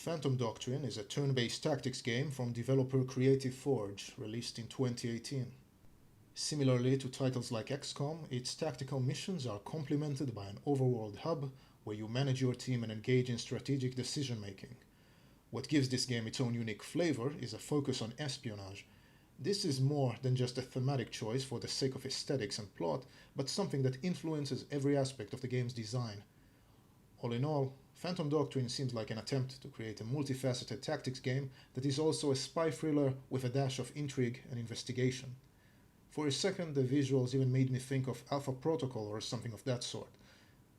Phantom Doctrine is a turn-based tactics game from developer Creative Forge, released in 2018. Similarly to titles like XCOM, its tactical missions are complemented by an overworld hub where you manage your team and engage in strategic decision-making. What gives this game its own unique flavor is a focus on espionage. This is more than just a thematic choice for the sake of aesthetics and plot, but something that influences every aspect of the game's design. All in all, Phantom Doctrine seems like an attempt to create a multifaceted tactics game that is also a spy thriller with a dash of intrigue and investigation. For a second, the visuals even made me think of Alpha Protocol or something of that sort.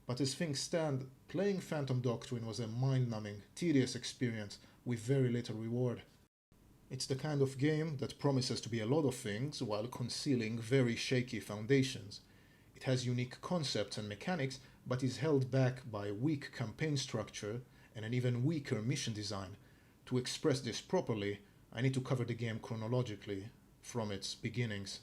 But as things stand, playing Phantom Doctrine was a mind-numbing, tedious experience with very little reward. It's the kind of game that promises to be a lot of things while concealing very shaky foundations. It has unique concepts and mechanics, but is held back by weak campaign structure and an even weaker mission design. To express this properly, I need to cover the game chronologically, from its beginnings.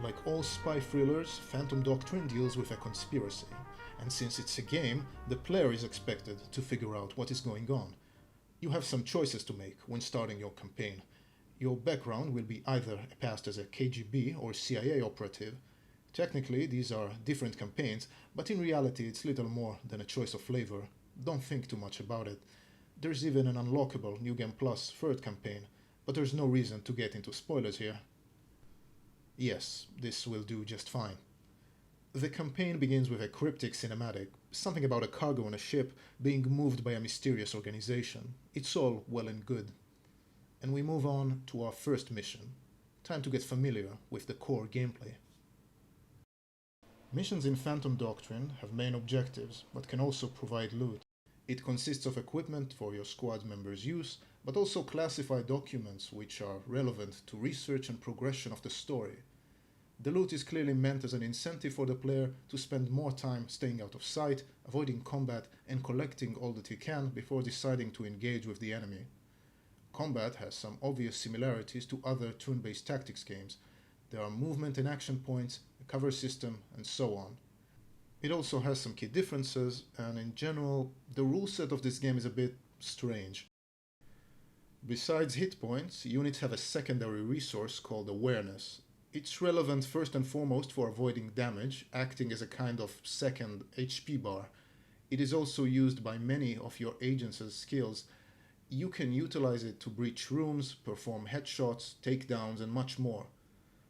Like all spy thrillers, Phantom Doctrine deals with a conspiracy, and since it's a game, the player is expected to figure out what is going on. You have some choices to make when starting your campaign. Your background will be either a past as a KGB or CIA operative. Technically, these are different campaigns, but in reality it's little more than a choice of flavor. Don't think too much about it. There's even an unlockable New Game Plus third campaign, but there's no reason to get into spoilers here. Yes, this will do just fine. The campaign begins with a cryptic cinematic, something about a cargo on a ship being moved by a mysterious organization. It's all well and good. And we move on to our first mission. Time to get familiar with the core gameplay. Missions in Phantom Doctrine have main objectives, but can also provide loot. It consists of equipment for your squad members' use, but also classified documents which are relevant to research and progression of the story. The loot is clearly meant as an incentive for the player to spend more time staying out of sight, avoiding combat, and collecting all that he can before deciding to engage with the enemy. Combat has some obvious similarities to other turn-based tactics games. There are movement and action points, a cover system, and so on. It also has some key differences, and in general, the rule set of this game is a bit strange. Besides hit points, units have a secondary resource called awareness. It's relevant first and foremost for avoiding damage, acting as a kind of second HP bar. It is also used by many of your agents' skills. You can utilize it to breach rooms, perform headshots, takedowns, and much more.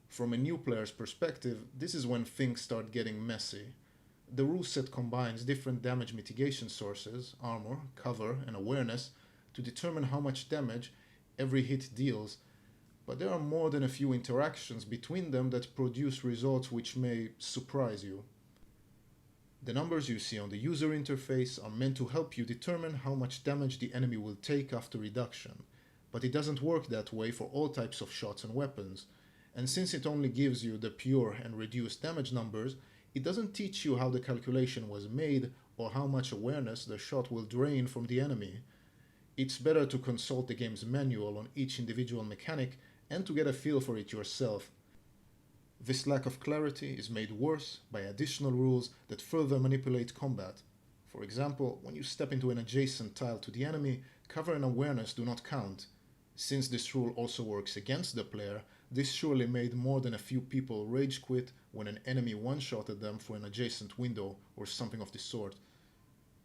From a new player's perspective, this is when things start getting messy. The rule set combines different damage mitigation sources, armor, cover, and awareness, to determine how much damage every hit deals, but there are more than a few interactions between them that produce results which may surprise you. The numbers you see on the user interface are meant to help you determine how much damage the enemy will take after reduction, but it doesn't work that way for all types of shots and weapons, and since it only gives you the pure and reduced damage numbers, it doesn't teach you how the calculation was made or how much awareness the shot will drain from the enemy. It's better to consult the game's manual on each individual mechanic and to get a feel for it yourself. This lack of clarity is made worse by additional rules that further manipulate combat. For example, when you step into an adjacent tile to the enemy, cover and awareness do not count. Since this rule also works against the player, this surely made more than a few people rage quit when an enemy one-shotted them through an adjacent window or something of the sort.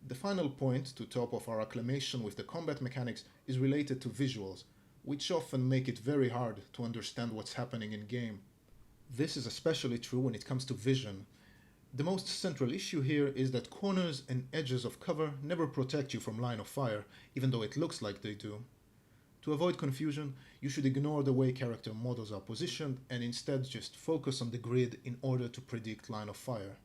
The final point to top off our acclamation with the combat mechanics is related to visuals, which often make it very hard to understand what's happening in-game. This is especially true when it comes to vision. The most central issue here is that corners and edges of cover never protect you from line of fire, even though it looks like they do. To avoid confusion, you should ignore the way character models are positioned and instead just focus on the grid in order to predict line of fire.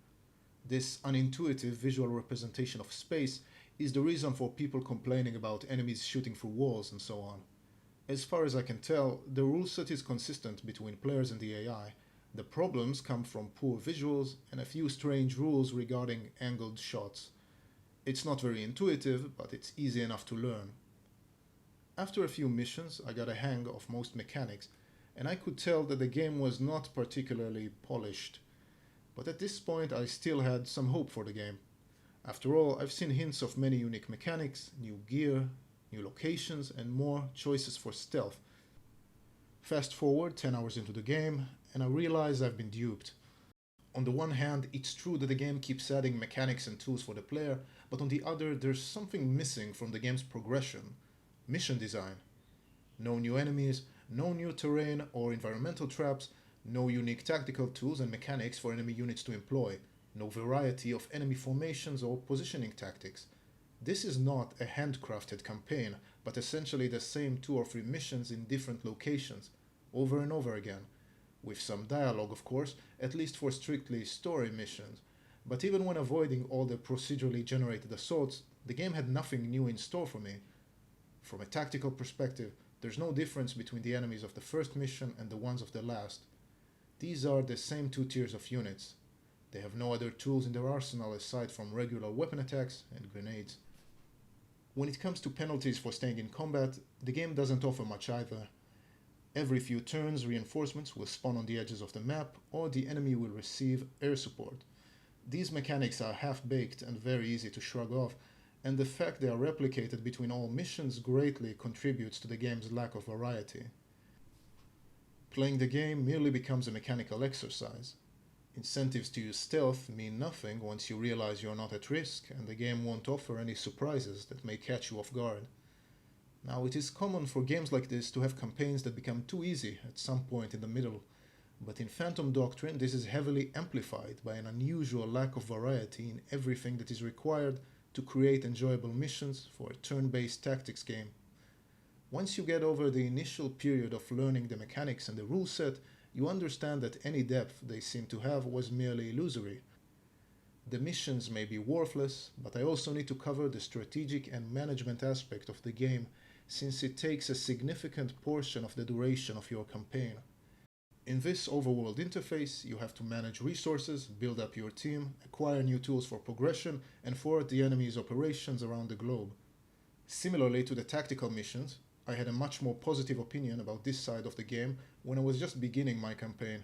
This unintuitive visual representation of space is the reason for people complaining about enemies shooting through walls and so on. As far as I can tell, the rule set is consistent between players and the AI. The problems come from poor visuals and a few strange rules regarding angled shots. It's not very intuitive, but it's easy enough to learn. After a few missions, I got a hang of most mechanics, and I could tell that the game was not particularly polished. but at this point I still had some hope for the game. After all, I've seen hints of many unique mechanics, new gear, new locations, and more choices for stealth. Fast forward 10 hours into the game, and I realize I've been duped. On the one hand, it's true that the game keeps adding mechanics and tools for the player, but on the other, there's something missing from the game's progression. Mission design. No new enemies, no new terrain or environmental traps, no unique tactical tools and mechanics for enemy units to employ, no variety of enemy formations or positioning tactics. This is not a handcrafted campaign, but essentially the same 2 or 3 missions in different locations, over and over again, with some dialogue of course, at least for strictly story missions. But even when avoiding all the procedurally generated assaults, the game had nothing new in store for me. From a tactical perspective, there's no difference between the enemies of the first mission and the ones of the last. These are the same 2 tiers of units. They have no other tools in their arsenal aside from regular weapon attacks and grenades. When it comes to penalties for staying in combat, the game doesn't offer much either. Every few turns, reinforcements will spawn on the edges of the map, or the enemy will receive air support. These mechanics are half-baked and very easy to shrug off, and the fact they are replicated between all missions greatly contributes to the game's lack of variety. Playing the game merely becomes a mechanical exercise. Incentives to use stealth mean nothing once you realize you're not at risk, and the game won't offer any surprises that may catch you off guard. Now, it is common for games like this to have campaigns that become too easy at some point in the middle, but in Phantom Doctrine this is heavily amplified by an unusual lack of variety in everything that is required to create enjoyable missions for a turn-based tactics game. Once you get over the initial period of learning the mechanics and the rule set, you understand that any depth they seem to have was merely illusory. The missions may be worthless, but I also need to cover the strategic and management aspect of the game, since it takes a significant portion of the duration of your campaign. In this overworld interface, you have to manage resources, build up your team, acquire new tools for progression, and forward the enemy's operations around the globe. Similarly to the tactical missions, I had a much more positive opinion about this side of the game when I was just beginning my campaign.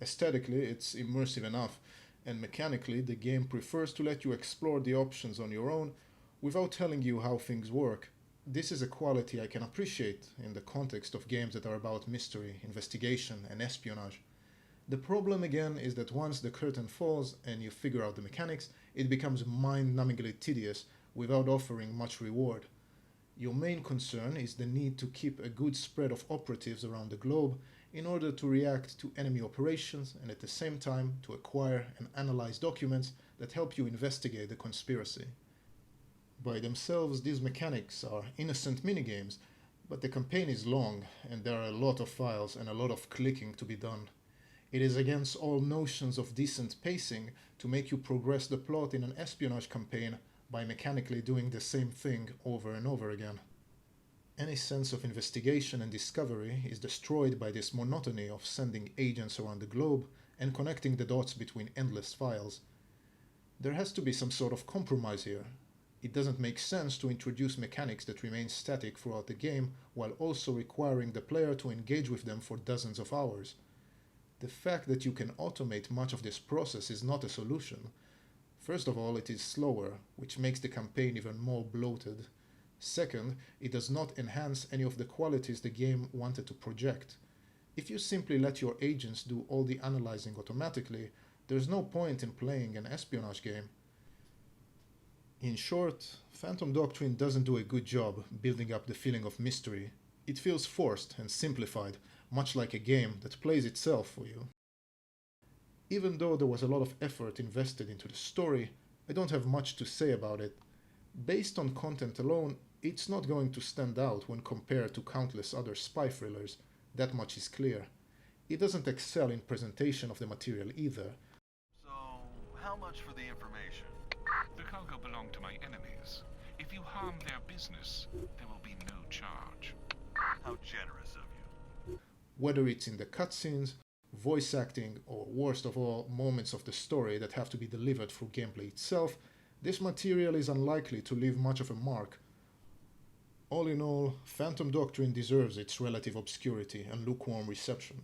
Aesthetically, it's immersive enough, and mechanically, the game prefers to let you explore the options on your own without telling you how things work. This is a quality I can appreciate in the context of games that are about mystery, investigation, and espionage. The problem again is that once the curtain falls and you figure out the mechanics, it becomes mind-numbingly tedious without offering much reward. Your main concern is the need to keep a good spread of operatives around the globe in order to react to enemy operations and at the same time to acquire and analyze documents that help you investigate the conspiracy. By themselves, these mechanics are innocent minigames, but the campaign is long and there are a lot of files and a lot of clicking to be done. It is against all notions of decent pacing to make you progress the plot in an espionage campaign by mechanically doing the same thing over and over again. Any sense of investigation and discovery is destroyed by this monotony of sending agents around the globe and connecting the dots between endless files. There has to be some sort of compromise here. It doesn't make sense to introduce mechanics that remain static throughout the game while also requiring the player to engage with them for dozens of hours. The fact that you can automate much of this process is not a solution. First of all, it is slower, which makes the campaign even more bloated. Second, it does not enhance any of the qualities the game wanted to project. If you simply let your agents do all the analyzing automatically, there's no point in playing an espionage game. In short, Phantom Doctrine doesn't do a good job building up the feeling of mystery. It feels forced and simplified, much like a game that plays itself for you. Even though there was a lot of effort invested into the story, I don't have much to say about it. Based on content alone, it's not going to stand out when compared to countless other spy thrillers, that much is clear. It doesn't excel in presentation of the material either. So, how much for the information? The cargo belonged to my enemies. If you harm their business, there will be no charge. How generous of you. Whether it's in the cutscenes, voice acting, or worst of all, moments of the story that have to be delivered through gameplay itself, this material is unlikely to leave much of a mark. All in all, Phantom Doctrine deserves its relative obscurity and lukewarm reception.